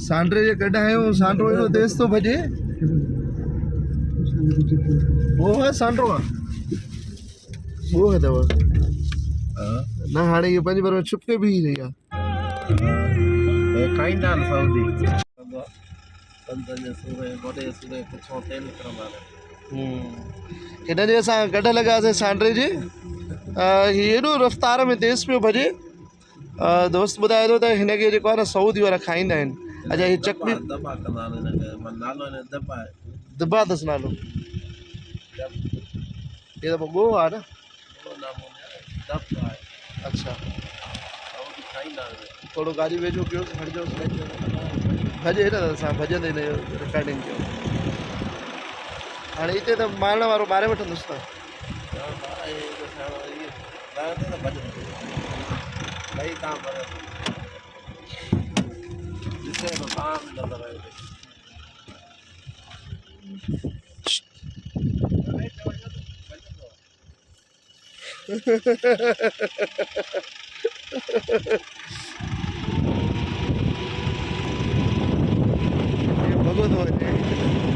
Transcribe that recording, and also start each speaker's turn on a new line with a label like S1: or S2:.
S1: सांड्रे जे गॾु आहियो सांड्रो एॾो तेज़ थो भॼे वो है सांड्रो आहे वो अथव न हाणे इहो पंहिंजे बारे में छुप के बीही रही आहे
S2: खाईंदा आहिनि सऊदी पंधनि सूरे वॾे सूरे पुछो तेल निकिरंदा आहिनि
S1: हिन जे असां गॾु लॻासीं सांड्रे जे हीउ एॾो रफ़्तार में तेज़ पियो भॼे दोस्त ॿुधाए थो त हिनखे जेको आहे न सऊदी वारा खाईंदा आहिनि अच्छा हीअ चक बि
S2: दॿा कंदा आहिनि हिनखे नालो हिन दॿा आहे
S1: दॿा अथसि नालो हे त पोइ ॻोह आहे न
S2: दॿ आहे
S1: अच्छा
S2: सऊदी खाईंदा आहिनि
S1: थोरो गाॾी वेझो कयोसि हटिजोसि भॼे न असां भॼंदे हिन जो रिकॉर्डिंग कयो हाणे हिते त मारण वारो मारे वठंदुसि त
S2: भाई काम करे जिसे तो काम मिलता रहे
S1: भॻो थो वञे